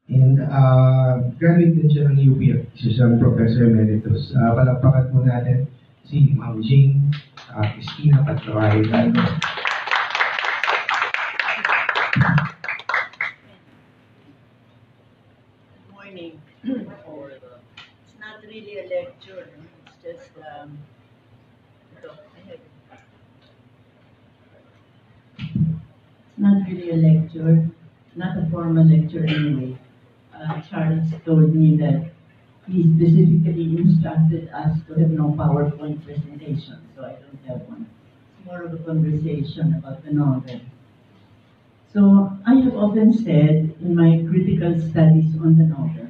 And graduate din siya ng UP, isa siyang Professor Emeritus. Palakpakan po natin si Ma'am Jane Cristina Patlawayo. Good morning. It's not really a lecture, it's just ito, I have it. It's not really a lecture, not a formal lecture anyway. Charles told me that he specifically instructed us to have no PowerPoint presentation, so I don't have one. It's more of a conversation about the novel. So I have often said in my critical studies on the novel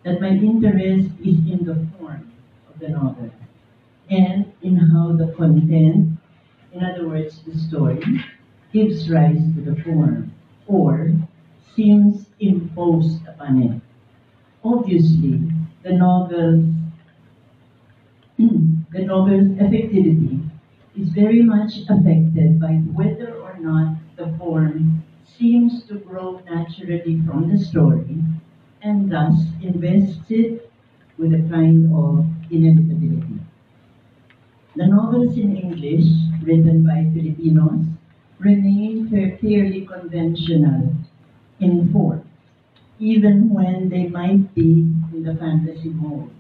that my interest is in the form of the novel and in how the content, in other words, the story, gives rise to the form or seems imposed upon it. Obviously, the novel's effectivity is very much affected by whether or not the form seems to grow naturally from the story and thus invests it with a kind of inevitability. The novels in English, written by Filipinos, remain fairly conventional in form, even when they might be in the fantasy mode,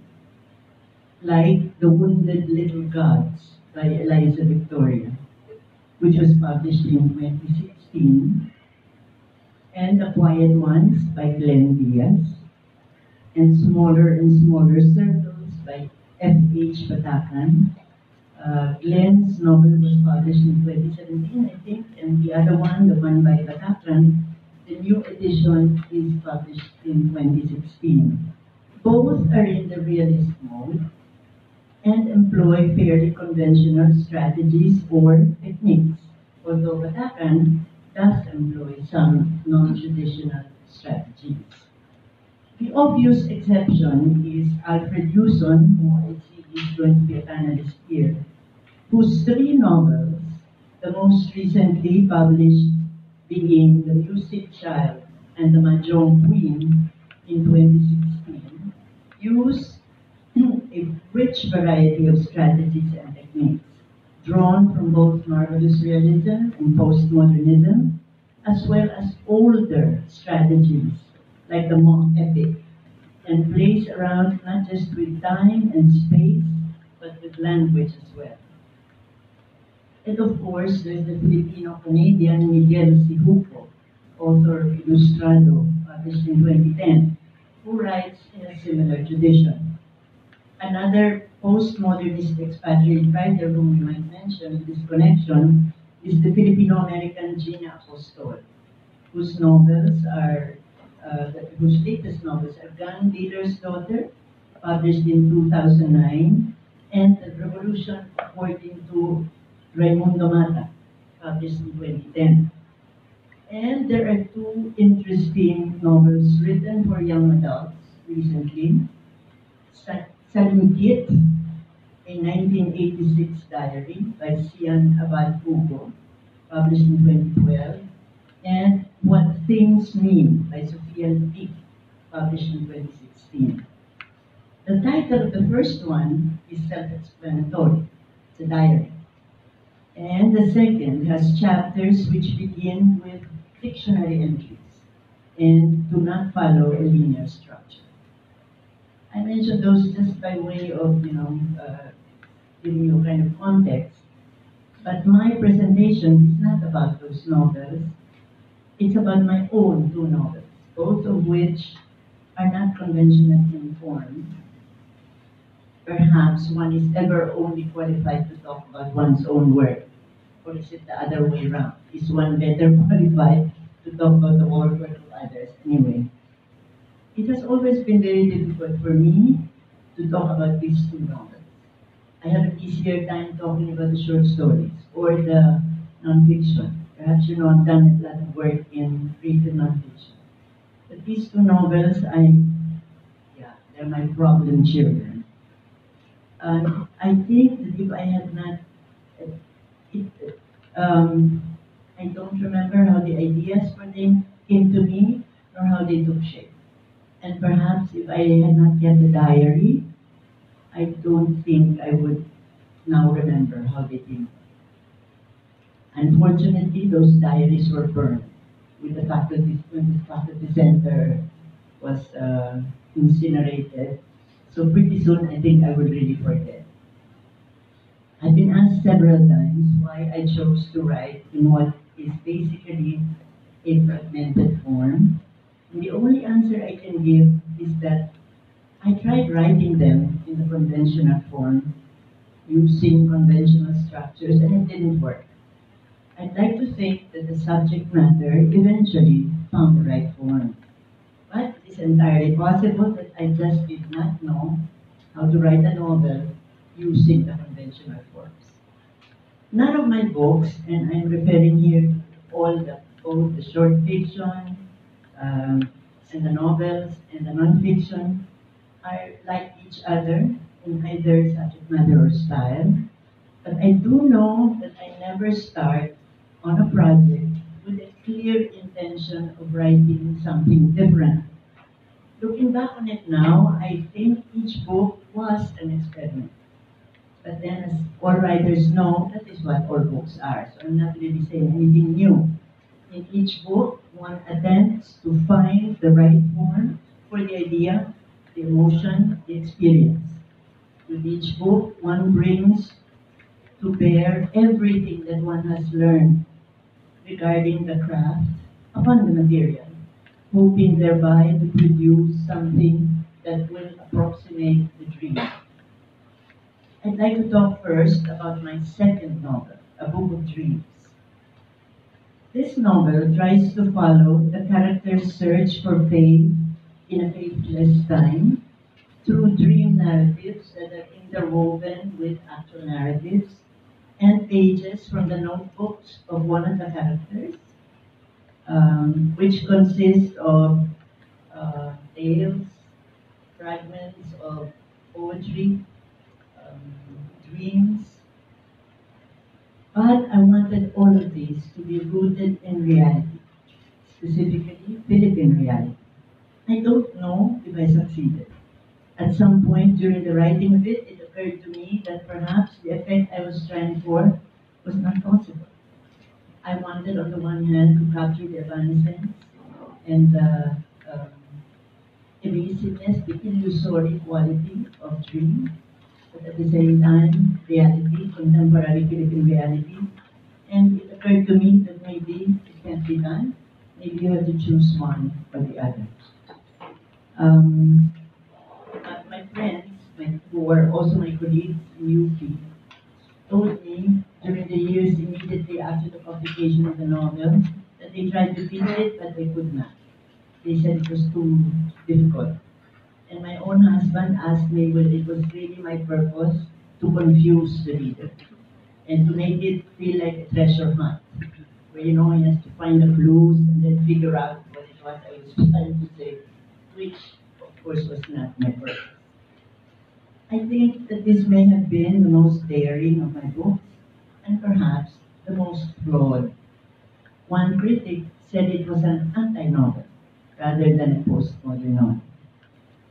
like The Wounded Little Gods by Eliza Victoria, which was published in 2016, and The Quiet Ones by Glenn Diaz, and Smaller and Smaller Circles by F.H. Batacan. Glenn's novel was published in 2017, I think, and the other one, the one by Batacan, the new edition is published in 2016. Both are in the realist mode and employ fairly conventional strategies or techniques, although Batacan does employ some non-traditional strategies. The obvious exception is Alfred Hewson, who I see is going to be a panelist here, whose three novels, the most recently published being The Music Child and The Mahjong Queen in 2016, use a rich variety of strategies and techniques, drawn from both marvelous realism and postmodernism, as well as older strategies like the mock epic, and plays around not just with time and space, but with language as well. And of course, there's the Filipino-Canadian Miguel Sijuco, author of Ilustrado, published in 2010, who writes in a similar tradition. Another postmodernist expatriate writer whom we might mention in this connection is the Filipino-American Gina Apostol, whose novels are, whose latest novels are Gun Dealer's Daughter, published in 2009, and The Revolution According to Raimundo Mata, published in 2010. And there are two interesting novels written for young adults recently. Salimkit, a 1986 diary by Sian Abad Hugo, published in 2012, and What Things Mean by Sophia Peak, published in 2016. The title of the first one is self-explanatory, it's a diary. And the second has chapters which begin with dictionary entries and do not follow a linear structure. I mentioned those just by way of, giving you kind of context. But my presentation is not about those novels. It's about my own two novels, both of which are not conventional in form. Perhaps one is ever only qualified to talk about one's own work. Or is it the other way around? Is one better qualified to talk about the work of others? Anyway, it has always been very difficult for me to talk about these two novels. I have an easier time talking about the short stories or the nonfiction. Perhaps you know I've done a lot of work in creative nonfiction. But these two novels, they're my problem children. I think that if I had not, I don't remember how the ideas for them came to me or how they took shape. And perhaps if I had not kept the diary, I don't think I would now remember how they came. Unfortunately, those diaries were burned with the faculty when the faculty center was incinerated. So pretty soon, I think I will really forget. I've been asked several times why I chose to write in what is basically a fragmented form. And the only answer I can give is that I tried writing them in the conventional form, using conventional structures, and it didn't work. I'd like to think that the subject matter eventually found the right form. But it is entirely possible that I just did not know how to write a novel using the conventional forms. None of my books, and I'm referring here to both the short fiction um, and the novels and the non-fiction, are like each other in either subject matter or style. But I do know that I never start on a project with a clear intention of writing something different. Looking back on it now, I think each book was an experiment. But then, as all writers know, that is what all books are. So I'm not really saying anything new. In each book, one attempts to find the right form for the idea, the emotion, the experience. With each book, one brings to bear everything that one has learned regarding the craft upon the material, hoping thereby to produce something that will approximate the dream. I'd like to talk first about my second novel, A Book of Dreams. This novel tries to follow the character's search for faith in a faithless time through dream narratives that are interwoven with actual narratives and pages from the notebooks of one of the characters, which consist of tales, fragments of poetry, dreams. But I wanted all of these to be rooted in reality, specifically Philippine reality. I don't know if I succeeded. At some point during the writing of it, it occurred to me that perhaps the effect I was trying for was not possible. I wanted, on the one hand, to capture the evanescence and the um, evasiveness, the illusory quality of dream, but at the same time, reality, contemporary Philippine reality. And it occurred to me that maybe it can't be done. Maybe you have to choose one or the other. Um, my friends, who were also my colleagues in UP, told me during the years immediately after the publication of the novel that they tried to finish it, but they could not. They said it was too difficult. And my own husband asked me whether it was really my purpose to confuse the reader and to make it feel like a treasure hunt, where he has to find the clues and then figure out what it was I was trying to say, which of course was not my purpose. I think that this may have been the most daring of my books, and perhaps the most flawed. One critic said it was an anti-novel rather than a postmodern novel.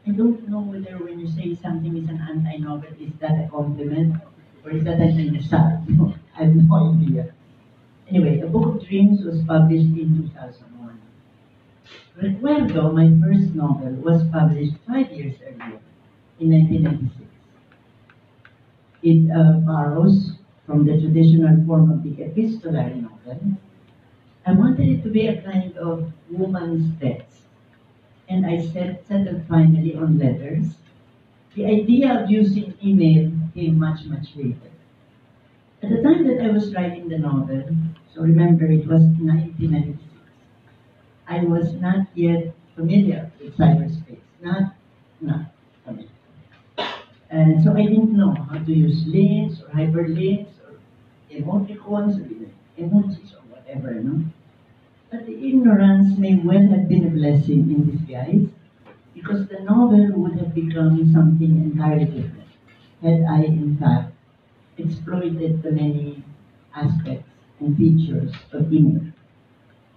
I don't know whether when you say something is an anti-novel, is that a compliment or is that an insult? I have no idea. Anyway, A Book of Dreams was published in 2001. Recuerdo, my first novel, was published 5 years earlier, in 1996. It borrows from the traditional form of the epistolary novel. I wanted it to be a kind of woman's text, and I settled finally on letters. The idea of using email came much, much later. At the time that I was writing the novel, so remember it was 1996, I was not yet familiar with cyberspace, not familiar. And so I didn't know how to use links or hyperlinks or emoticons or even emojis or whatever, no? But the ignorance may well have been a blessing in disguise, because the novel would have become something entirely different had I, in fact, exploited the many aspects and features of email.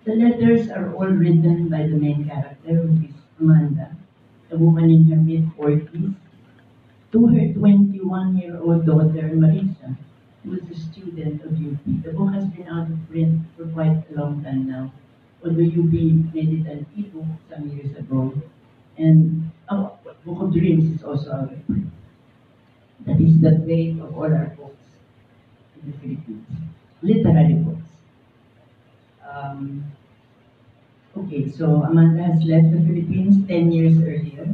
The letters are all written by the main character, who is Amanda, woman in her mid-40s, to her 21-year-old daughter, Marisa, who is a student of UP. The book has been out of print for quite a long time now, although UP made it an e-book some years ago. And Book of Dreams is also out of print. That is the fate of all our books in the Philippines, literary books. Okay, so Amanda has left the Philippines 10 years earlier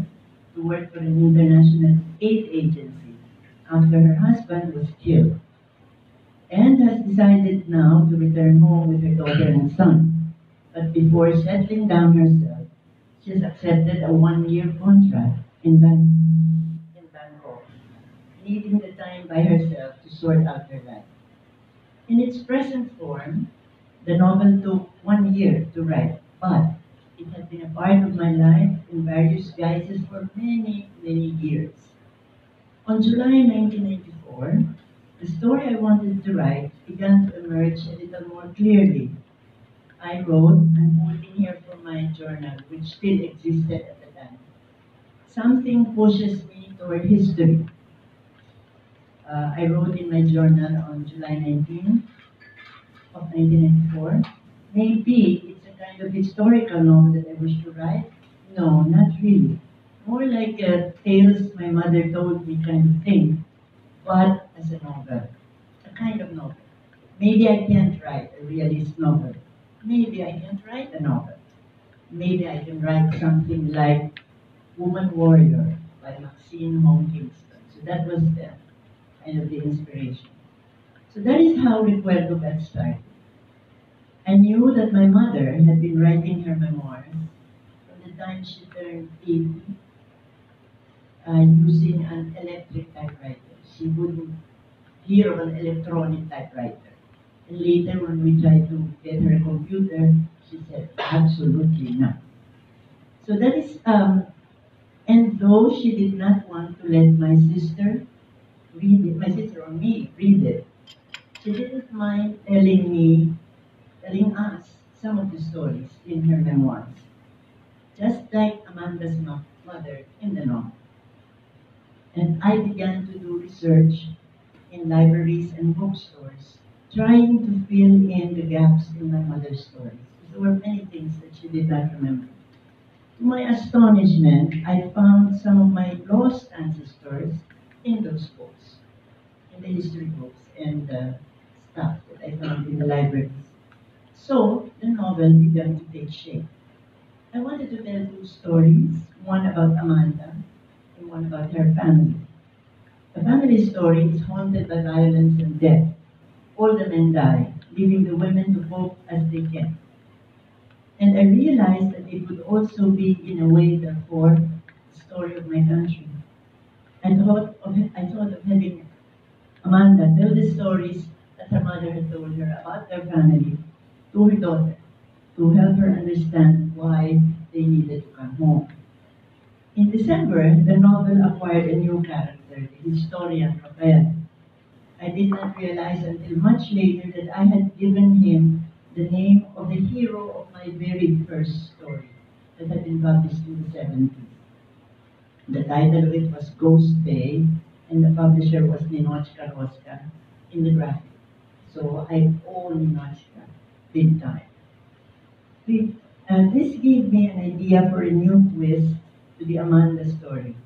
to work for an international aid agency after her husband was killed, and has decided now to return home with her daughter and son. But before settling down herself, she has accepted a one-year contract in Bangkok, needing the time by herself to sort out her life. In its present form, the novel took 1 year to write, but it has been a part of my life in various guises for many, many years. On July 1994, the story I wanted to write began to emerge a little more clearly. I wrote, I'm holding here from my journal, which still existed at the time. Something pushes me toward history. I wrote in my journal on July 19 of 1994. Maybe it's a kind of historical novel that I wish to write. No, not really. More like a tales my mother told me kind of thing, but as a novel, a kind of novel. Maybe I can't write a realist novel. Maybe I can't write a novel. Maybe I can write something like Woman Warrior by Maxine Hong Kingston. So that was the kind of the inspiration. So that is how Recuerdo got started. I knew that my mother had been writing her memoirs from the time she turned 80 using an electric typewriter. She wouldn't hear of an electronic typewriter. And later, when we tried to get her a computer, she said, absolutely not. So that is, and though she did not want to let my sister read it, my sister or me read it, she didn't mind telling us some of the stories in her memoirs, just like Amanda's mother in the novel. And I began to do research in libraries and bookstores, trying to fill in the gaps in my mother's stories. There were many things that she did not remember. To my astonishment, I found some of my lost ancestors in those books, in the history books and stuff that I found in the libraries. So the novel began to take shape. I wanted to tell two stories, one about Amanda and one about her family. The family story is haunted by violence and death. All the men die, leaving the women to cope as they can. And I realized that it would also be, in a way, therefore, the story of my country. I thought of having Amanda tell the stories that her mother had told her about their family to her daughter, to help her understand why they needed to come home. In December, the novel acquired a new character, the historian Rafael. I did not realize until much later that I had given him the name of the hero of my very first story that had been published in the 70s. The title of it was Ghost Bay, and the publisher was Ninochka Rosca in the graphic. So I owe Ninochka big time. This gave me an idea for a new twist to the Amanda story.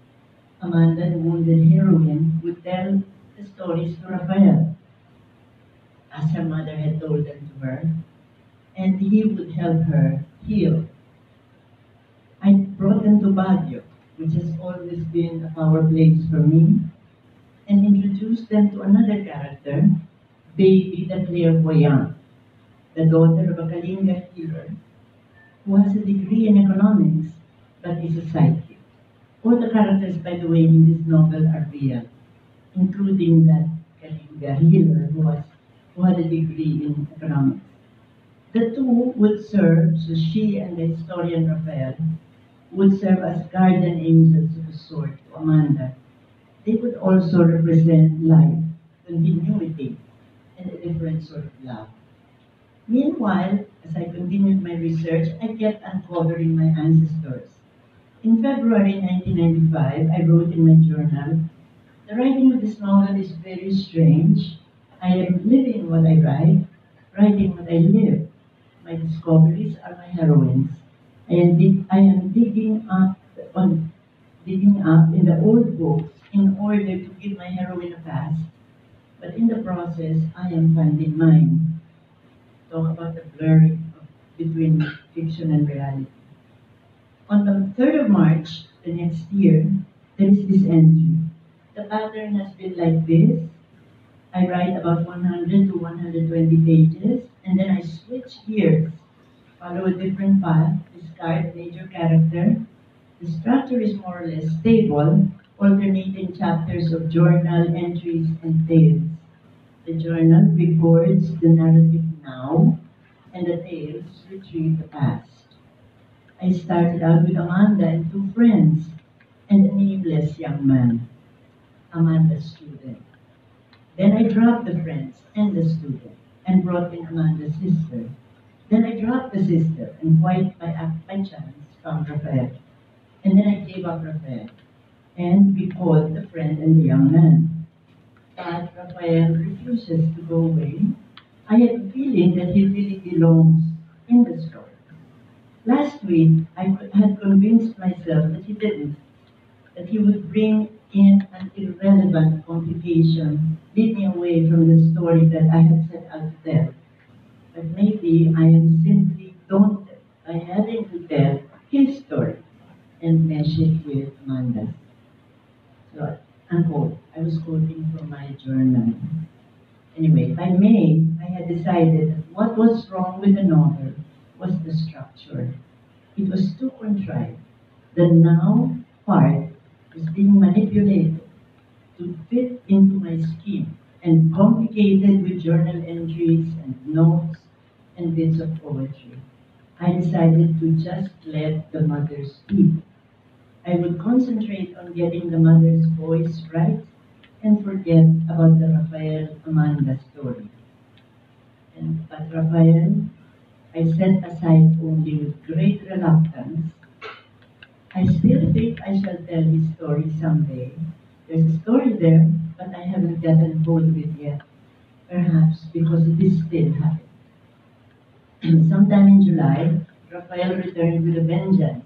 Amanda, the wounded heroine, would tell the stories to Rafael, as her mother had told them to her, and he would help her heal. I brought them to Baguio, which has always been a power place for me, and introduced them to another character, Baby the Clairvoyant, the daughter of a Kalinga healer who has a degree in economics but is a sidekick. All the characters, by the way, in this novel are real, including that Kalinga healer who had a degree in economics. The two would serve, so she and the historian Rafael would serve as guardian angels of a sort to Amanda. They would also represent life, continuity, and a different sort of love. Meanwhile, as I continued my research, I kept uncovering my ancestors. In February 1995, I wrote in my journal, the writing of this novel is very strange. I am living what I write, writing what I live. My discoveries are my heroines. I am digging up in the old books in order to give my heroine a past, but in the process, I am finding mine. Talk about the blurring between fiction and reality. On the 3rd of March, the next year, there is this entry. The pattern has been like this. I write about 100 to 120 pages, and then I switch gears, follow a different path, discard a major character. The structure is more or less stable, alternating chapters of journal entries and tales. The journal records the narrative now, and the tales retrieve the past. I started out with Amanda and two friends, and a nameless young man, Amanda's student. Then I dropped the friends and the student, and brought in Amanda's sister. Then I dropped the sister, and quite by chance found Raphael. And then I gave up Raphael, and we called the friend and the young man. But Raphael refuses to go away. I had a feeling that he really belongs in the story. Last week, I had convinced myself that he didn't, that he would bring in an irrelevant complication, lead me away from the story that I had set out to tell. But maybe I am simply daunted by having to tell his story and mesh it with Amanda's. So, unquote, I was quoting from my journal. Anyway, by May, I had decided that what was wrong with the novel was the structure. It was too contrived. The now part was being manipulated to fit into my scheme and complicated with journal entries and notes and bits of poetry. I decided to just let the mother speak. I would concentrate on getting the mother's voice right and forget about the Raphael Amanda story. But Raphael, I set aside only with great reluctance. I still think I shall tell his story someday. There's a story there, but I haven't gotten hold of it yet. Perhaps because it is still happening. Sometime in July, Raphael returned with a vengeance.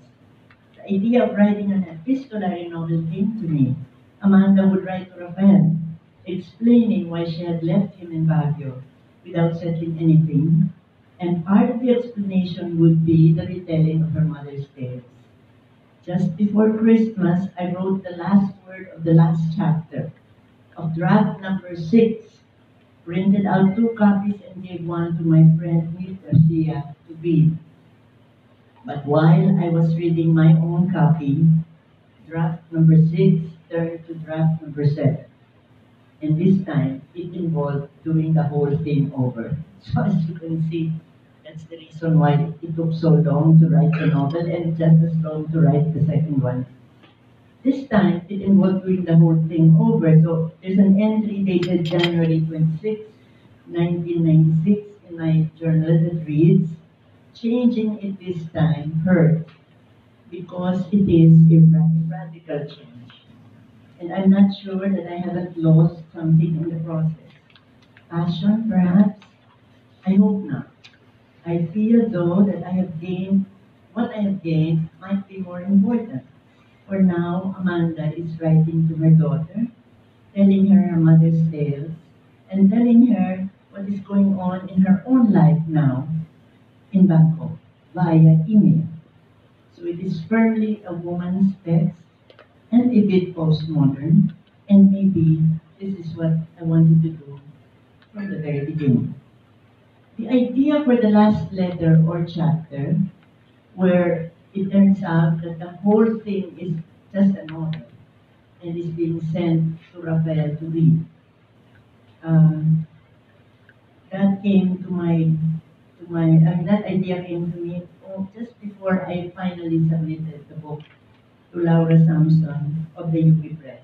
The idea of writing an epistolary novel came to me. Amanda would write to Raphael, explaining why she had left him in Baguio without settling anything, and part of the explanation would be the retelling of her mother's tales. Just before Christmas, I wrote the last word of the last chapter of draft number 6, printed out 2 copies and gave one to my friend Neil Garcia to read. But while I was reading my own copy, draft number 6 turned to draft number 7. And this time, it involved doing the whole thing over. So as you can see, that's the reason why it took so long to write the novel and just as long to write the second one. This time, it involved doing the whole thing over. So there's an entry dated January 26, 1996 in my journal that reads, changing it this time hurt because it is a radical change. And I'm not sure that I haven't lost something in the process. Passion, perhaps? I hope not. I feel, though, that I have gained, what I have gained might be more important. For now, Amanda is writing to her daughter, telling her her mother's tales, and telling her what is going on in her own life now in Bangkok via email. So it is firmly a woman's text and a bit postmodern, and maybe this is what I wanted to do from the very beginning. The idea for the last letter or chapter, where it turns out that the whole thing is just a novel and is being sent to Raphael to read. That came to that idea came to me just before I finally submitted the book to Laura Samson of the UP Press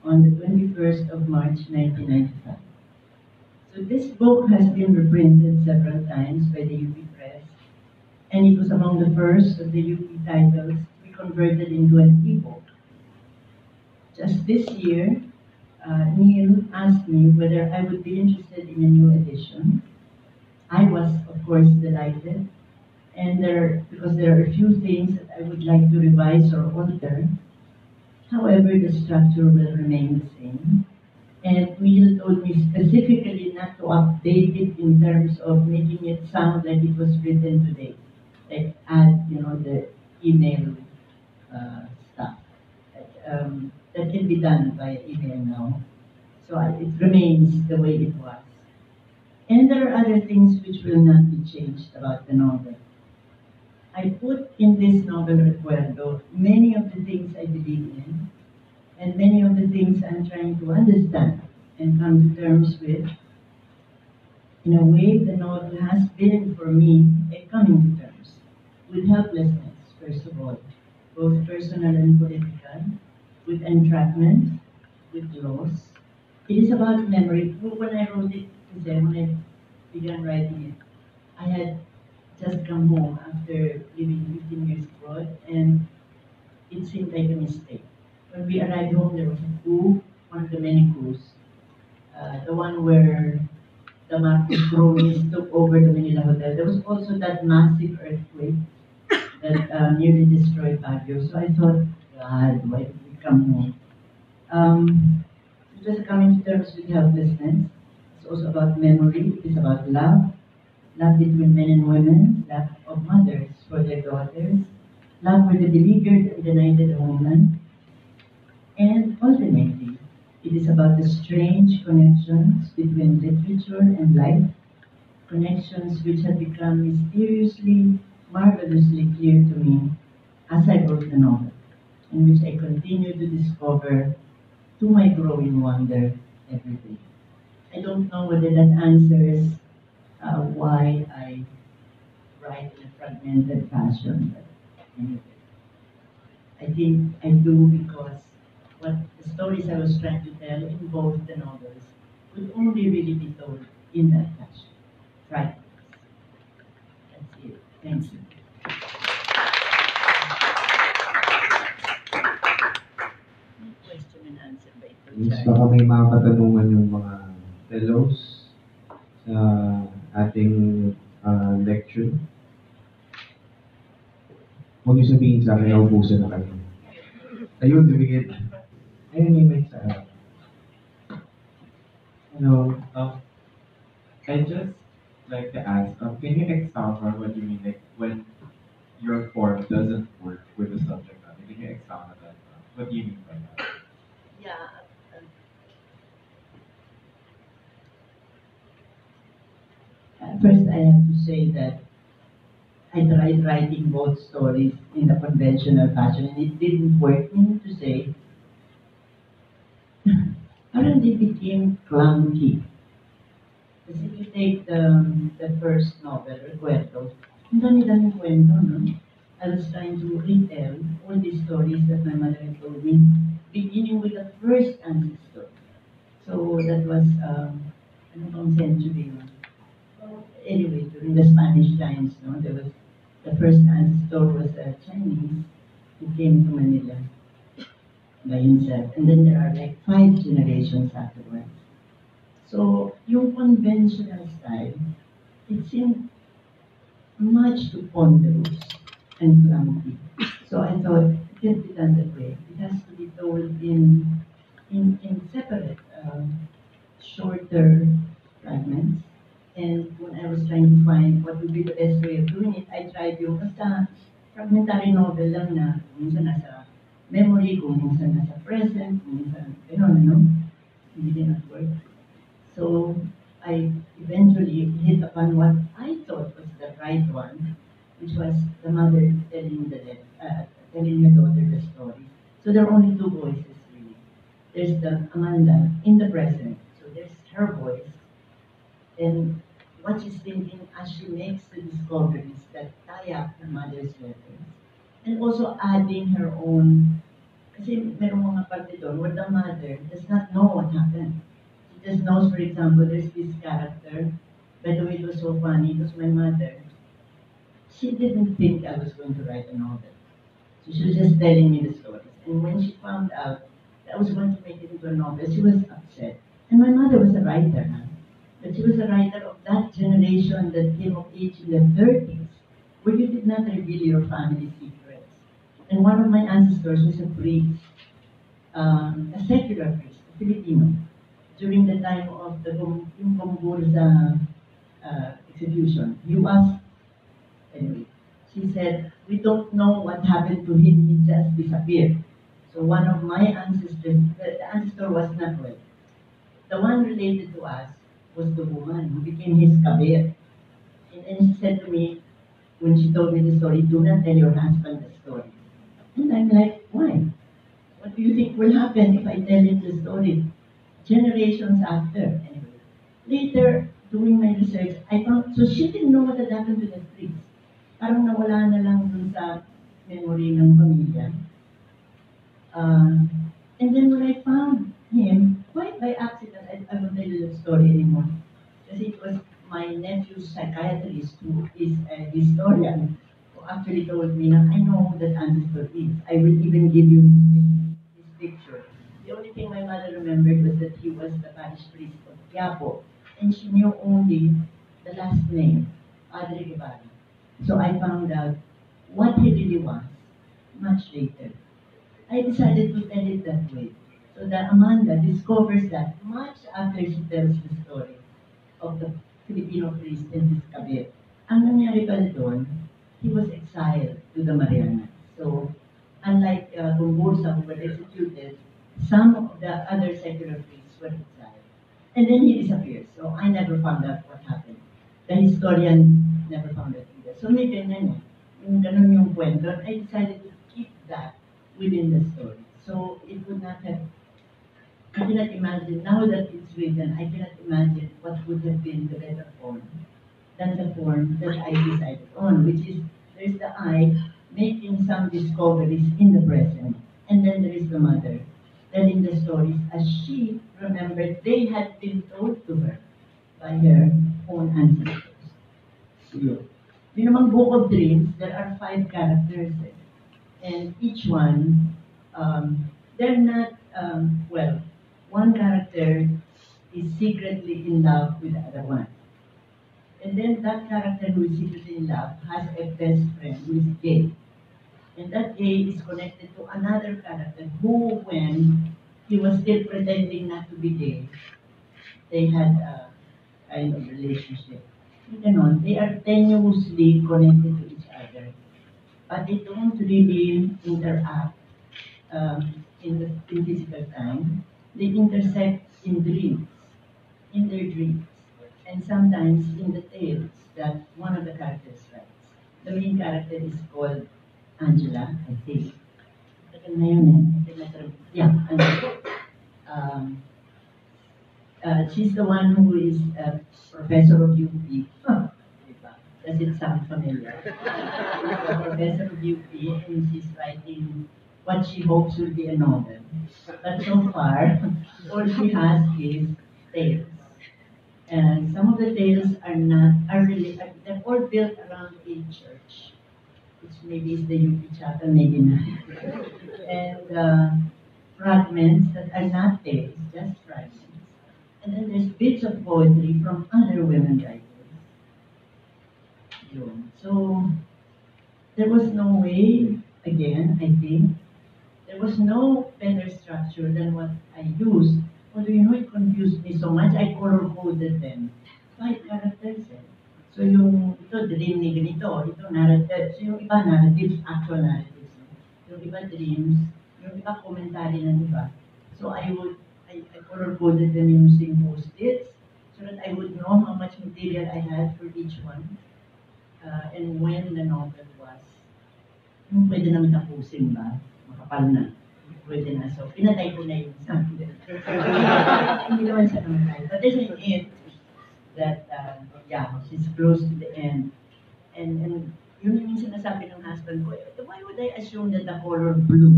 on the 21st of March 1995. So this book has been reprinted several times by the UP Press, and it was among the first of the UP titles to be converted into an ebook. Just this year, Neil asked me whether I would be interested in a new edition. I was, of course, delighted, and because there are a few things that I would like to revise or alter. However, the structure will remain the same. And Neil told me specifically not to update it in terms of making it sound like it was written today. Like add, the email stuff. That can be done via email now. So it remains the way it was. And there are other things which will not be changed about the novel. I put in this novel, Recuerdo, many of the things I believe in, and many of the things I'm trying to understand and come to terms with. In a way, the novel has been, for me, a coming to terms with helplessness, first of all, both personal and political, with entrapment, with loss. It is about memory. When I wrote it, when I began writing it, I had just come home after living 15 years abroad, and it seemed like a mistake. When we arrived home, there was a coup, one of the many coups. The one where the Marcos cronies took over the Manila Hotel. There was also that massive earthquake that nearly destroyed Baguio. So I thought, God, why did we come home? It was coming to terms with helplessness. It's also about memory. It is about love. Love between men and women. Love of mothers for their daughters. Love for the beleaguered and benighted woman. And ultimately, it is about the strange connections between literature and life, connections which have become mysteriously, marvelously clear to me as I wrote the novel, and which I continue to discover to my growing wonder every day. I don't know whether that answers why I write in a fragmented fashion, but anyway, I think I do because what the stories I was trying to tell in both the novels could only really be told in that fashion. Right. That's it. Thank you. Question and answer by Yes, baka may mga katanungan yung mga fellows sa ating lecture. Huwag niyo sabihin sa akin, naubusan na kayo. Ayun, tumingin. Ayun, may mic sa harap. Hello. I just like to ask, can you expound on what you mean, like when your form doesn't work with the subject matter? Can you expound on that? What do you mean by that? Yeah. First, I have to say that I tried writing both stories in the conventional fashion, and it didn't work. Meaning to say, parang they became clunky. Because if you take the first novel, Recuerdo, ang dami-daming kwento, no? I was trying to retell all these stories that my mother had told me, beginning with the first ancestor. So that was, ano bang century, no? Anyway, during the Spanish times, no, there was the first ancestor was a Chinese who came to Manila by himself, and then there are like 5 generations afterwards. So yung conventional style, it seemed much too ponderous and clunky. So I thought it can't be done that way. It has to be told in separate, shorter fragments. And when I was trying to find what would be the best way of doing it, I tried yung basta fragmentary novel lang na kung minsan nasa memory, kung minsan nasa present, kung minsan gano'n, ano? Hindi din not work. So I eventually hit upon what I thought was the right one, which was the mother telling telling her daughter the story. So there are only 2 voices really. There's the Amanda in the present, so there's her voice, and what she's thinking as she makes the discoveries that tie up her mother's letters, and also adding her own, kasi merong mga parte doon where the mother does not know what happened. She just knows, for example, there's this character, by the way, it was so funny, it was my mother. She didn't think I was going to write a novel. So So she was just telling me the stories. And when she found out that I was going to make it into a novel, she was upset. And my mother was a writer, huh? But she was a writer of that generation that came of age in the 30s, where you did not reveal your family secrets. And one of my ancestors was a priest, a secular priest, a Filipino, during the time of the yung Gomburza execution. He was, anyway, she said, we don't know what happened to him, he just disappeared. So one of my ancestors, the ancestor was not well. The one related to us was the woman who became his kabir. And she said to me, when she told me the story, do not tell your husband the story. And I'm like, why? What do you think will happen if I tell him the story? Generations after, anyway. Later, doing my research, I found, so she didn't know what had happened to the priest. Parang nawala na lang dun sa memory ng pamilya. And then when I found him, quite by accident, I won't tell you the story anymore. Because it was my nephew's psychiatrist who is a historian who actually told me, now, I know who that ancestor is. I will even give you his picture. The only thing my mother remembered was that he was the parish priest of Quiapo. And she knew only the last name, Padre Guevara. So I found out what he really was much later. I decided to tell it that way. So that Amanda discovers that much after she tells the story of the Filipino priest and his kabir. Ang nangyari pala doon, he was exiled to the Marianas. So, unlike Gomburza who were executed, some of the other secular priests were exiled. And then he disappeared. So I never found out what happened. The historian never found out either. So may ganyan eh. Yung ganun yung kwento, I decided to keep that within the story. So it would not have, I cannot imagine, now that it's written, I cannot imagine what would have been the better form than the form that I decided on, which is there's the I making some discoveries in the present, and then there is the mother telling the stories as she remembered they had been told to her by her own ancestors. Yun. Yung namang Book of Dreams, there are 5 characters. And each one, they're not, well, one character is secretly in love with the other one. And then that character who is secretly in love has a best friend who is gay. And that gay is connected to another character who, when he was still pretending not to be gay, they had a kind of relationship. Ganon, they are tenuously connected to each other, but they don't really interact in physical time. They intersect in dreams, in their dreams, and sometimes in the tales that one of the characters writes. The main character is called Angela, I think. Tagal na yun eh. Yeah, Angela. She's the one who is a professor of UP. Does it sound familiar? She's a professor of UP and she's writing what she hopes will be a novel. But so far, all she has is tales. And some of the tales they're all built around a church, which maybe is the UP chapel, maybe not. And fragments that are not tales, just fragments. And then there's bits of poetry from other women writers. So there was no way, again, I think, there was no better structure than what I used. Although, it confused me so much, I color-coded them. 5 characters eh. So ito, dream ni ganito, ito narrative. So yung iba narratives, actual narratives. Yung iba dreams, yung iba commentary ng iba. So I color-coded them using post-its so that I would know how much material I had for each one. And when the novel was, yung pwede naman tapusin ba? Makapal na. Pwede na. So, pinatay ko na yung something. Hindi naman siya namatay. But there's an end that, she's close to the end. And yun yung sinasabi ng husband ko, why would I assume that the color blue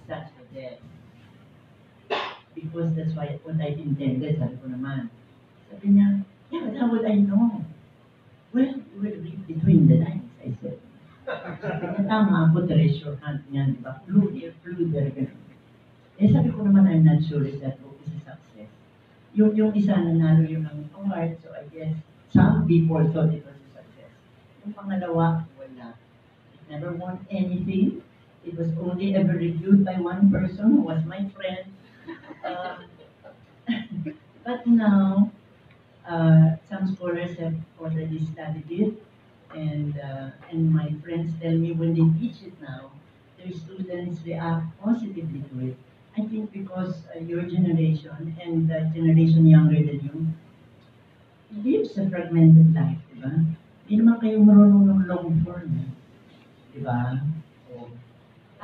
starts for death? Because that's what I intended, sabi ko naman. Sabi niya, yeah, but how would I know? Well, you will read between the lines, I said. Sabi niya, tama ako, treasure hunt niyan, di ba? Flew here, flew there, ganun. Eh, sabi ko naman, I'm not sure if that book is a success. Yung isa nanalo yung ng award, so I guess some people thought it was a success. Yung pangalawa, wala. It never won anything. It was only ever reviewed by one person who was my friend. Uh, but now, some scholars have already studied it, and my friends tell me when they teach it now, their students react positively to it. I think because your generation and the generation younger than you lives a fragmented life, di ba? Hindi naman kayo marunong ng long form, di ba? So,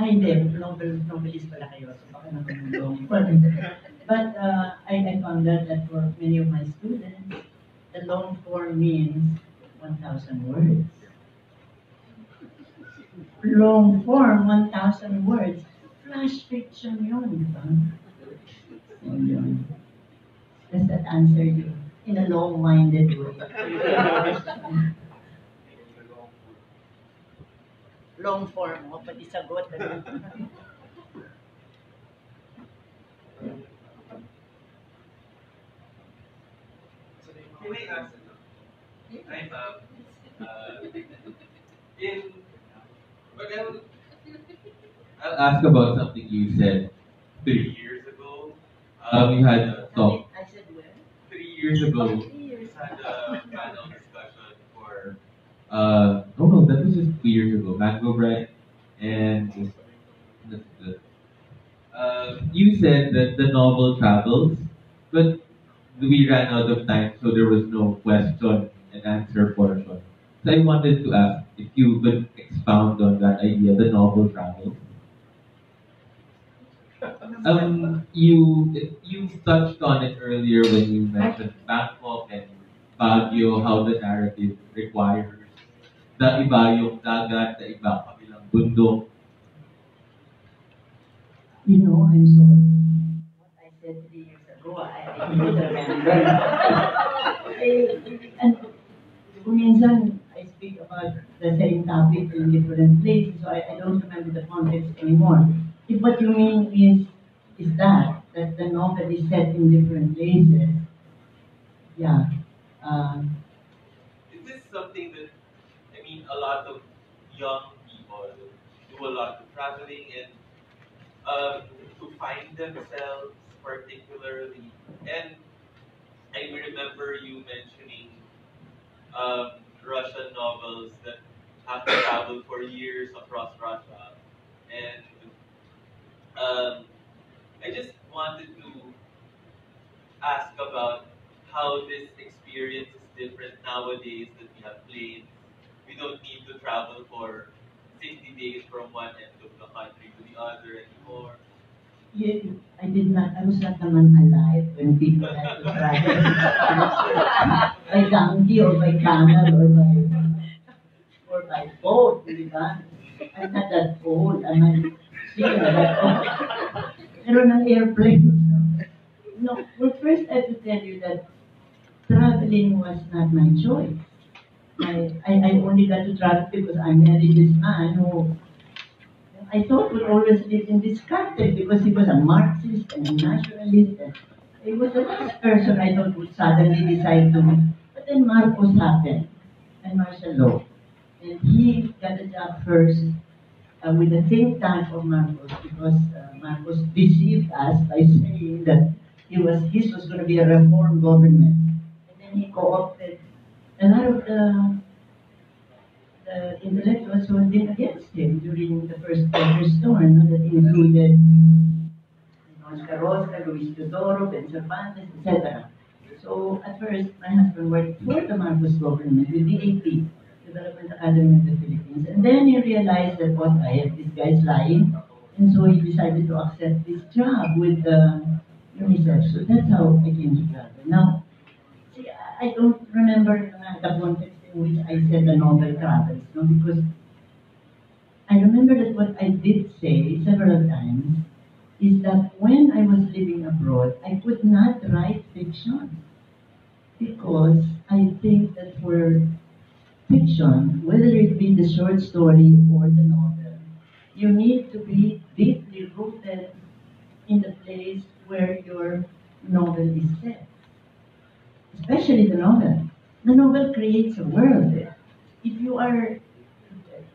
hindi, novelist pala kayo, so baka naman long form. But I found out that for many of my students, the long form means 1,000 words. Long form, 1,000 words. Flash fiction yun, di ba? So, yun. Does that answer you in a long-minded way? Long form, o pati sagot. Can I ask, I'm in, but I'll ask about something you said 3 years ago. We had a talk I said where? 3 years ago. 3 years. Had a panel discussion for. Oh no, that was just 2 years ago. Mango bread and that's good. You said that the novel travels, but we ran out of time, so there was no question and answer portion. So I wanted to ask if you could expound on that idea, the novel travels. You touched on it earlier when you mentioned Bangkok and Baguio, how the narrative requires the iba yung dagat, the iba kabilang bundok. You know, I'm sorry. What I said 3 years ago, I don't remember. And kung minsan, I speak about the same topic in different places, so I don't remember the context anymore. If what you mean is that the novel is set in different places, yeah. Is this something that, I mean, a lot of young people do a lot of traveling and to find themselves particularly? And I remember you mentioning Russian novels that have traveled for years across Russia. And I just wanted to ask about how this experience is different nowadays that we have planes. We don't need to travel for 60 days from one end of the country to the other anymore. Yeah, I was not naman alive when people had to travel by donkey or by camel or by boat, di ba? I'm not that old. I'm not still that old. Pero ng airplane. No, well, first I have to tell you that traveling was not my choice. I only got to travel because I married this man who I thought would always live in this country because he was a Marxist and a nationalist. And he was the last person I thought would suddenly decide to. But then Marcos happened, and martial law. And he got a job first with the think tank of Marcos because Marcos deceived us by saying that his was going to be a reform government. And then he co-opted a lot of the intellectuals who had been against him during the first Desert Storm, no, that included Oscar Rosca, Luis Teodoro, Ben Cervantes, etc. So at first, my husband worked for the Marcos government with DAP, Development Academy of the Philippines, and then he realized that what I have, this guy's lying, and so he decided to accept this job with UNICEF. So that's how I came to travel. Now, see, I don't remember the context in which I said the novel travels, no, because I remember that what I did say several times is that when I was living abroad, I could not write fiction because I think that for fiction, whether it be the short story or the novel, You need to be deeply rooted in the place where your novel is set, especially the novel. The novel creates a world. If you are,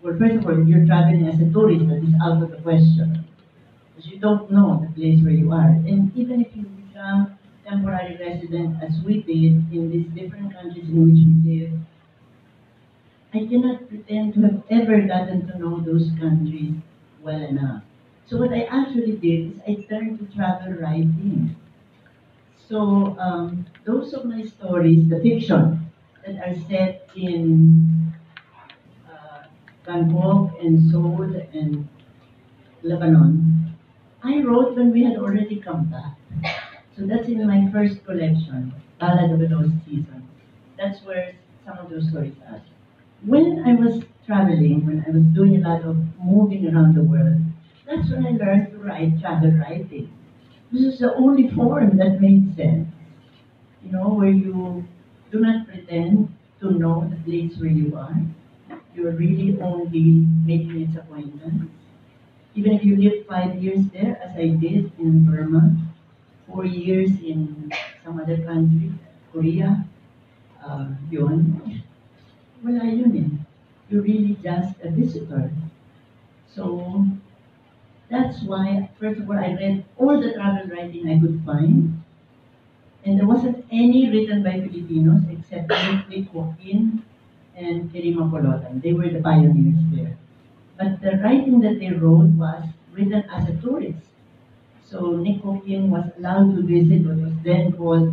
well, first of all, if you're traveling as a tourist, that is out of the question, because you don't know the place where you are. And even if you become temporary resident, as we did in these different countries in which we live, I cannot pretend to have ever gotten to know those countries well enough. So what I actually did is I turned to travel writing. So those of my stories, the fiction, that are set in Bangkok and Seoul and Lebanon, I wrote when we had already come back. So that's in my first collection, Ballad of a Lost Season. That's where some of those stories are. When I was traveling, when I was doing a lot of moving around the world, that's when I learned to write travel writing. This is the only form that made sense. You know, where you do not pretend to know the place where you are. You're really only making its acquaintance. Even if you live 5 years there, as I did in Burma, 4 years in some other country, Korea, yun, wala yun eh. You're really just a visitor. So, that's why, first of all, I read all the travel writing I could find. And there wasn't any written by Filipinos except Nick Joaquin and Kirima Colotan. They were the pioneers there. But the writing that they wrote was written as a tourist. So Nick Joaquin was allowed to visit what was then called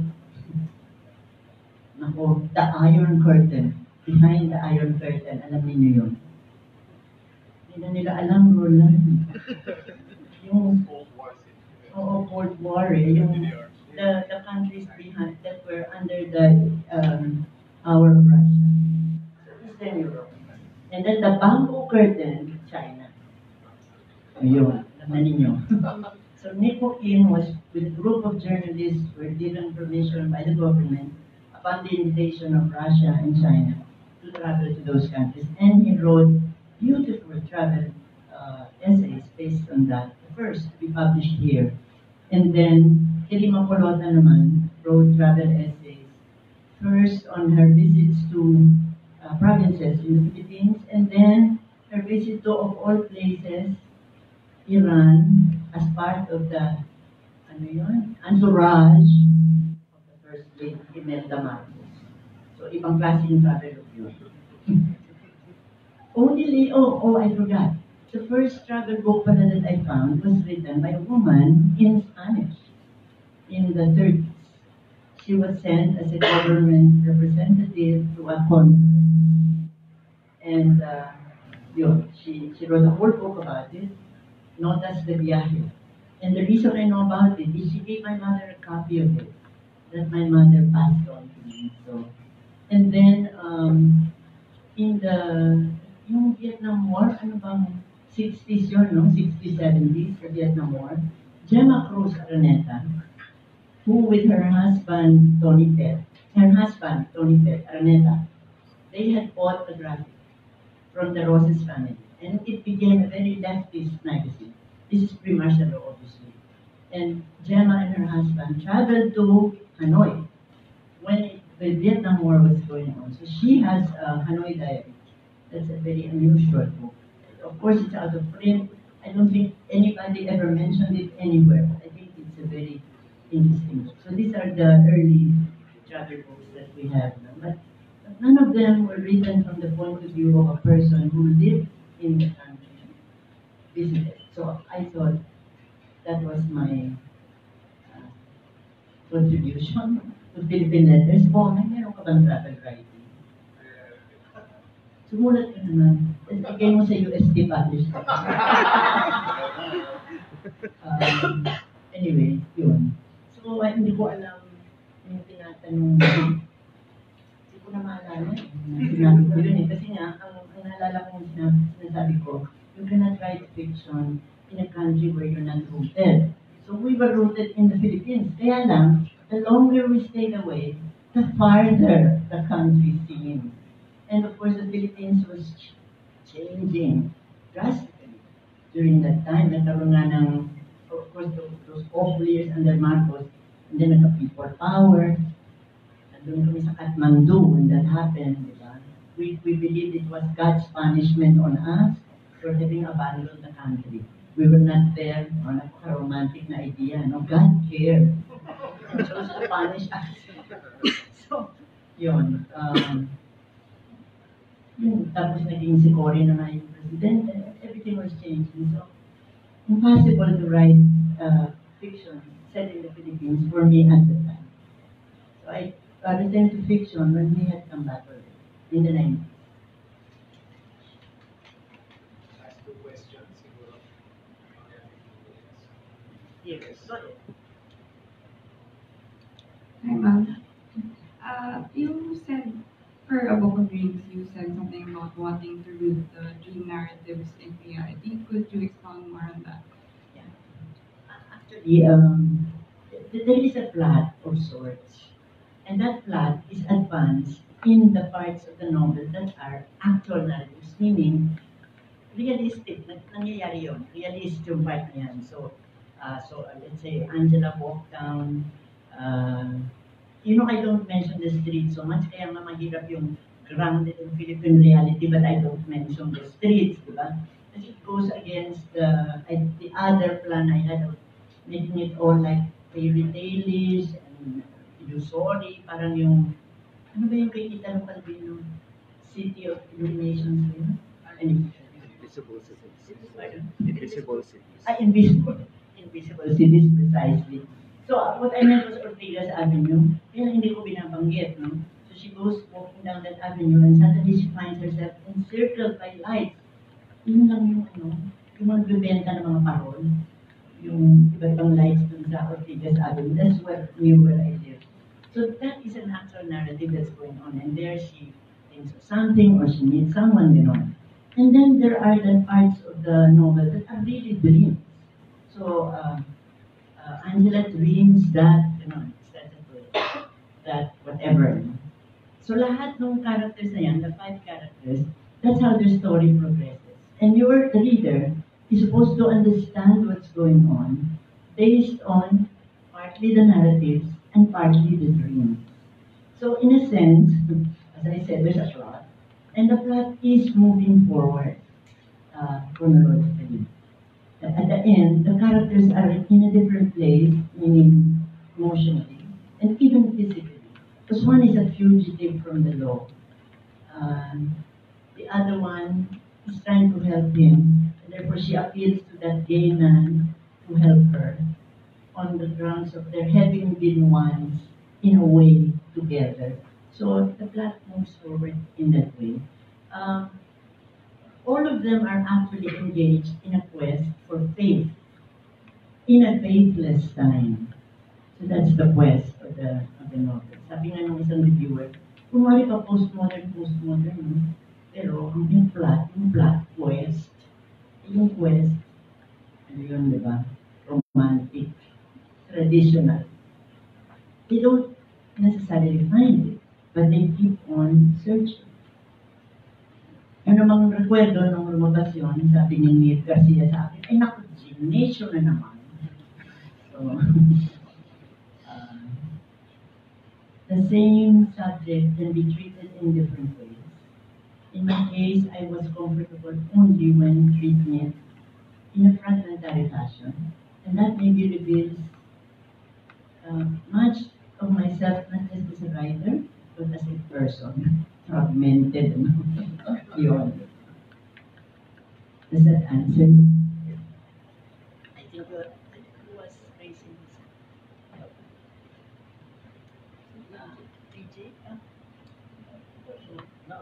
the Iron Curtain. Behind the Iron Curtain, alam niyo yun. Hindi na nila alam, Roland. Yung Cold War eh. Yung the countries behind that were under the power of Russia. So Eastern Europe. And then the Bamboo Curtain, China. Ayun, naman ninyo. So Nico Kim was with a group of journalists who were given permission by the government upon the invitation of Russia and China to travel to those countries. And he wrote beautiful travel essays based on that, the first to be published here. And then Kirima Colota naman wrote travel essays, first on her visits to provinces in the Philippines, and then her visit to, of all places, Iran, as part of the entourage of the First Lady Imelda Marcos. So, ibang klaseng travel of yun. I forgot. The first travel book pala that I found was written by a woman in Spanish in the 30s. She was sent as a government representative to a conference. And she wrote a whole book about it, Notas de Viaje. And the reason I know about it is she gave my mother a copy of it that my mother passed on to me. So, and then in yung Vietnam War, ano bang 60s yun, no? 60s, 70s, the Vietnam War. Gemma Cruz Araneta, who with her husband, Tony Pet, Araneta, they had bought a graphic from the Roses family. And it became a very leftist magazine. This is pre-martial law, obviously. And Gemma and her husband traveled to Hanoi when the Vietnam War was going on. So she has a Hanoi diary. That's a very unusual book. Of course, it's out of print. I don't think anybody ever mentioned it anywhere. I think it's a very interesting book. So these are the early travel books that we have. But none of them were written from the point of view of a person who lived in the country, visited. So I thought that was my contribution to Philippine Letters. Meron ka bang travel writing? Sumulat ka naman. Ibigay mo sa UST published. Anyway, yun. So, hindi ko alam yung tinatanong. Hindi ko na maalala. Sinabi ko yun eh. Kasi nga, ang naalala ko sinasabi ko, you cannot write fiction in a country where you're not rooted. So, we were rooted in the Philippines. Kaya lang, the longer we stayed away, the farther the country seemed. And of course, the Philippines was changing drastically. during that time, nagkaroon nga ng, of course, those awful years under Marcos, and then nagka-people power, nandun kami sa Kathmandu when that happened, di ba? We believed it was God's punishment on us for having abandoned the country. We were not there, napaka-romantic na idea, no? God cared. He chose to punish us. So, yun. Tapos naging si Cory na nga yung president, and everything was changing. So, impossible to write fiction set in the Philippines for me at the time. So I returned to fiction when we had come back already, in the 90s. Last two questions, siguro. Yes. Go ahead. Hi, ma'am. You said, for A Book of Dreams, you said something about wanting to root the dream narratives in reality. Could you expound more on that? Yeah. Actually, there is a plot of sorts, and that plot is advanced in the parts of the novel that are actual narratives, meaning realistic, nangyayari yun, realist yung part na yan. So let's say, Angela walked down, I don't mention the streets so much, kaya nga mahirap yung grounded in Philippine reality, but I don't mention the streets, di ba? Because it goes against the other plan I had of making it all like fairy tale-ish and illusory, parang yung, ano ba yung kay Kita ng Palvino? City of Illuminations, yun? Invisible cities. Pardon? Invisible cities. Invisible cities, precisely. So, what I meant was Ortigas Avenue, kaya hindi ko binabanggit, no? So, she goes walking down that avenue and suddenly she finds herself encircled by lights. Yun lang yung magbibenta ng mga parol, yung iba't ibang lights dun sa Ortigas Avenue. That's where I live. So, that is an actual narrative that's going on, and there she thinks of something or she meets someone, And then there are the parts of the novel that are really dreams. So, Angela dreams that, that whatever. So lahat ng characters na yan, the 5 characters, that's how the story progresses. And your reader is supposed to understand what's going on based on partly the narratives and partly the dreams. So in a sense, as I said, there's a plot, and the plot is moving forward chronologically. At the end, the characters are in a different place, meaning emotionally, and even physically. Because one is a fugitive from the law. The other one is trying to help him, and therefore she appeals to that gay man to help her on the grounds of their having been once, in a way, together. So the plot moves forward in that way. All of them are actually engaged in a quest for faith in a faithless time. So that's the quest of the novel. Sabi nga ng isang reviewer, kumari pa postmodern, no? Pero yung plot, quest, yung quest, ano yun, di ba? Romantic, traditional. They don't necessarily find it, but they keep on searching. Ano namang rekwerdo ng lumabas yun, sabi ni Mir Garcia sa akin, ay naku, Gination na naman. So, the same subject can be treated in different ways. In my case, I was comfortable only when treating it in a fragmentary fashion, and that maybe reveals much of myself, not just as a writer, but as a person, fragmented. Yun. Does that answer you? I think who was raising his hand? PJ? No.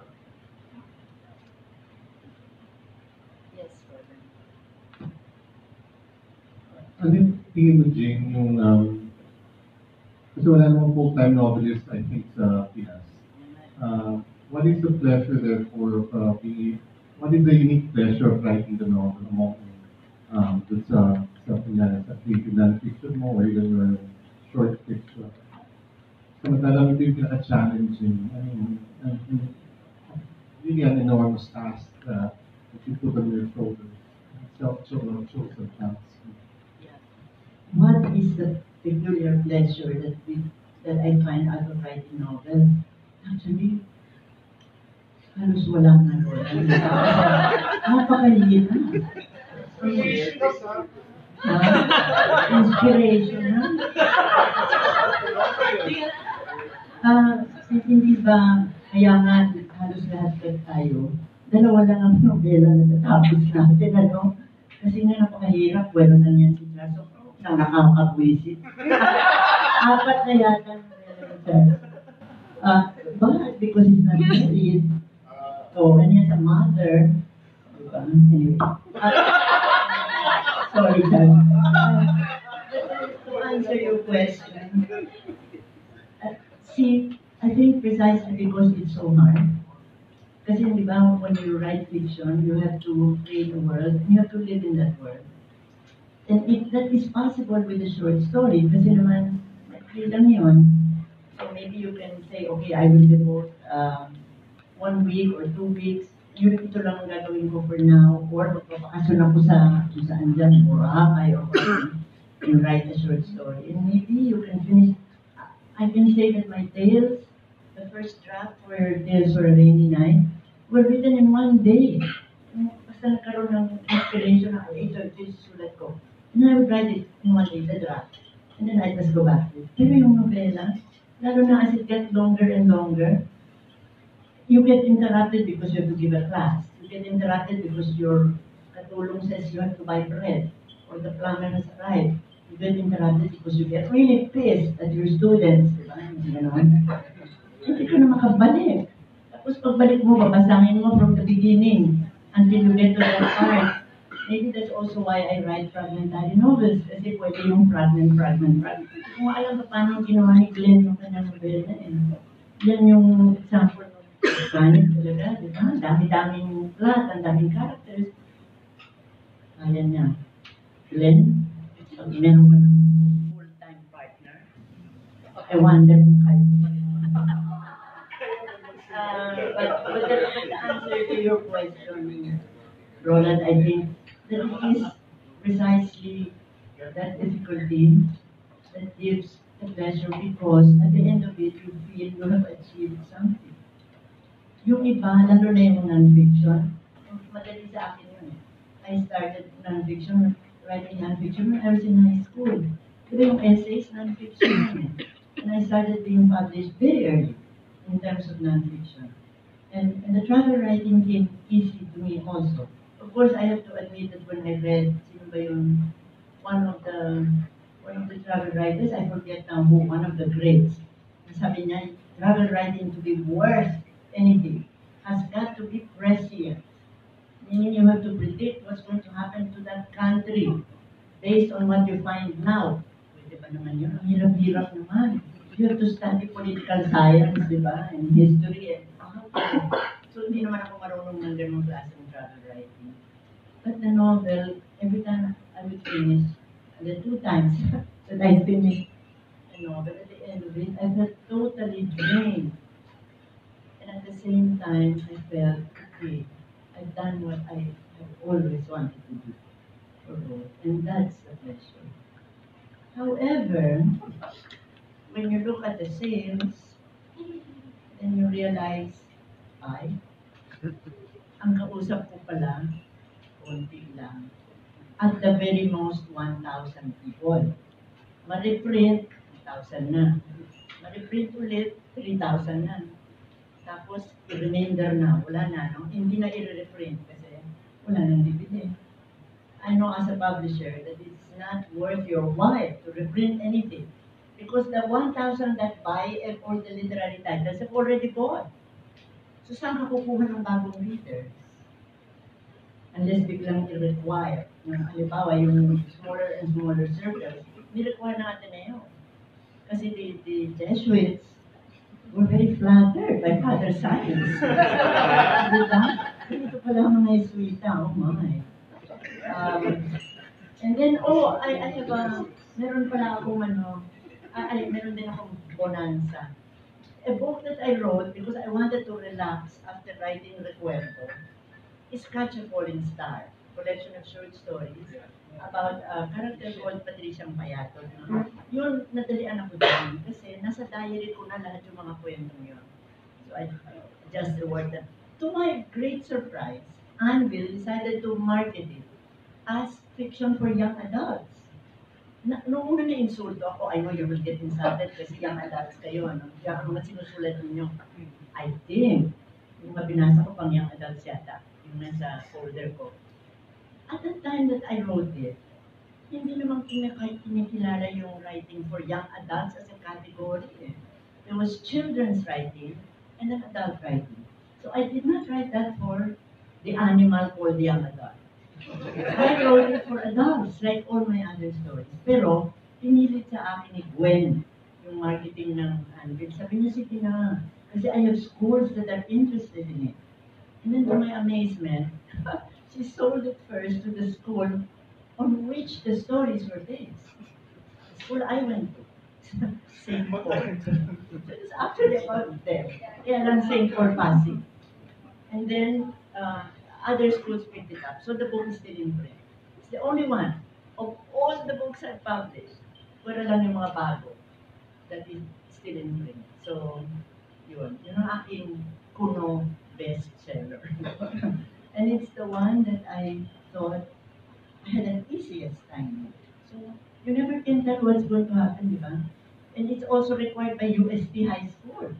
Yes, Gordon. Ano yung tingin mo, Jing, yung, kasi wala namang full-time novelist, I think, sa Pinas. What is the pleasure, therefore, of what is the unique pleasure of writing the novel among dun sa creative non-fiction mo or even your short fiction? Samantalang ito yung pinaka-challenging, really an enormous task that you put on your shoulders. self-chosen paths. What is the peculiar pleasure that I find out of writing novels? Actually, halos wala nga ron. Napakaliit na. Inspiration, ha? Hindi ba, kaya nga halos lahat tayo, dalawa lang ang nobela na tatapos natin, ano? Kasi nga napakahirap, wala na yan si Charles. Na nakakabwisit. Apat na yata ang nobela ni Charles. But because he's not married, so, and he has a mother, diba? Anyway. Sorry, Charles. To answer your question, see, I think precisely because it's so hard. Kasi di ba, when you write fiction, you have to create a world, and you have to live in that world. And that is possible with a short story, kasi naman, free lang yun. So maybe you can say, okay, I will devote 1 week or 2 weeks, ito lang ang gagawin ko for now, or magpapakasyon ako sa kung saan dyan, Boracay, or you write a short story. And maybe you can finish. I can say that my tales, the first draft for Tales for a Rainy Night, were written in 1 day. Basta nagkaroon ng inspiration na, ito sulat ko. And I would write it in 1 day, the draft. And then I just go back to it. Pero yung novela, lalo na as it gets longer and longer, you get interrupted because you have to give a class. You get interrupted because your katulong says you have to buy bread, or the plumber has arrived. You get interrupted because you get really pissed at your students, di ba? Ganon. Hindi ka na makabalik. Tapos pagbalik mo, babasahin mo from the beginning until you get to that part. Maybe that's also why I write fragmentary novels, kasi pwede yung fragment. Kung alam ka paano ginawa ni Glenn yung kanyang novela, yan yung example ng organic talaga, di ba? Dami-daming plot, ang daming characters. Ayan niya. Glenn, pag meron ka ng full-time partner, I wonder kung kayo. But the answer to your question, Roland, I think that it is precisely that difficulty that gives the pleasure, because at the end of it, you feel you have achieved something. Yung iba, lalo na yung non-fiction, madali sa akin yun. I started non-fiction, writing non-fiction when I was in high school. Pero yung essays, non-fiction yun. And I started being published very early in terms of non-fiction. And the travel writing came easy to me also. Of course, I have to admit that when I read, sino ba yung one of the travel writers, I forget now who, one of the greats, sabi niya, travel writing to be worth anything has got to be prescient. Meaning you have to predict what's going to happen to that country based on what you find now. Pwede ba naman yun? Ang hirap-hirap naman. You have to study political science, di ba? And history. And so hindi naman ako marunong ng ganung klaseng travel writing. But the novel, every time I would finish, the 2 times that I finished a novel, at the end of it, I felt totally drained. And at the same time, I felt, okay, I've done what I have always wanted to do for both. And that's the pleasure. However, when you look at the sales, then you realize, ang kausap ko pala, konti lang. At the very most, 1,000 people. Ma-reprint, 1,000 na. Ma-reprint ulit, 3,000 na. Tapos, remainder na, wala na, no? Hindi na i-reprint kasi wala nang DVD. I know as a publisher that it's not worth your while to reprint anything. Because the 1,000 that buy all the literary titles have already bought. So saan ka kukuha ng bagong readers? Unless biglang i-require. Halimbawa, yung smaller and smaller circles, ni-require ng Ateneo. Kasi the Jesuits were very flattered by Father Science. Diba? Ito pala ang mga Jesuita, oh my. And then, I have meron pala akong meron din akong bonanza. A book that I wrote because I wanted to relax after writing Recuerdo is Catch a Falling Star. collection of short stories about a character called Patricia Payato. No? Yun, nadalian ako doon kasi nasa diary ko na lahat yung mga kwentong yun. So I just award that. To my great surprise, Anvil decided to market it as fiction for young adults. Noong una na-insulto ako, I know you will get insulted kasi young adults kayo, ano? Kaya ang mga sinusulat ninyo, I think, yung mga binasa ko pang young adults yata, yung nasa folder ko. At the time that I wrote it, hindi naman kinikilala yung writing for young adults as a category. There was children's writing and then adult writing. So I did not write that for the animal called the young adult. I wrote it for adults, like all my other stories. Pero, pinilit sa akin ni Gwen, yung marketing ng Anvil. Sabi niya, sige na, kasi I have schools that are interested in it. And then to my amazement, she sold it first to the school on which the stories were based. The school I went to, St. Paul. It's actually about them. Kaya lang St. Paul Pasig. And then, other schools picked it up. So the book is still in print. It's the only one of all the books I've published. Wala lang yung mga bago that is still in print. So, yun. Yun ang aking kuno bestseller. And it's the one that I thought I had an easiest time with. So, you never can tell what's going to happen, di ba? And it's also required by UST High School.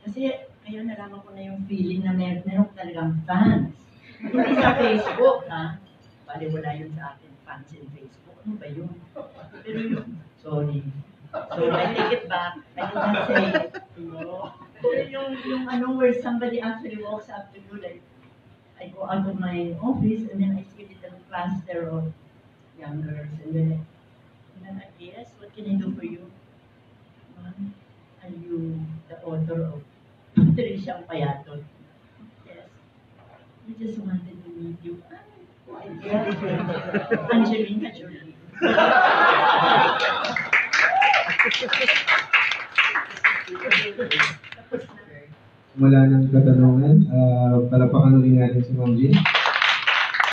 Kasi, ngayon nalaman ko na yung feeling na meron talagang fans. Hindi sa Facebook, ha? Bali, wala yun sa akin, fans in Facebook. Ano ba yun? Pero yun, sorry. So, I take it back. I did not say, pero yung ano, where somebody actually walks up to you, like, I go out of my office, and then I see a little cluster of young girls, and then I guess, what can I do for you? Ma'am, are you the author of Patricia Payato? Yes. We just wanted to meet you. Angelina Jolie. Wala nang katanungan. Palapakan ulit natin si Ma'am Jean.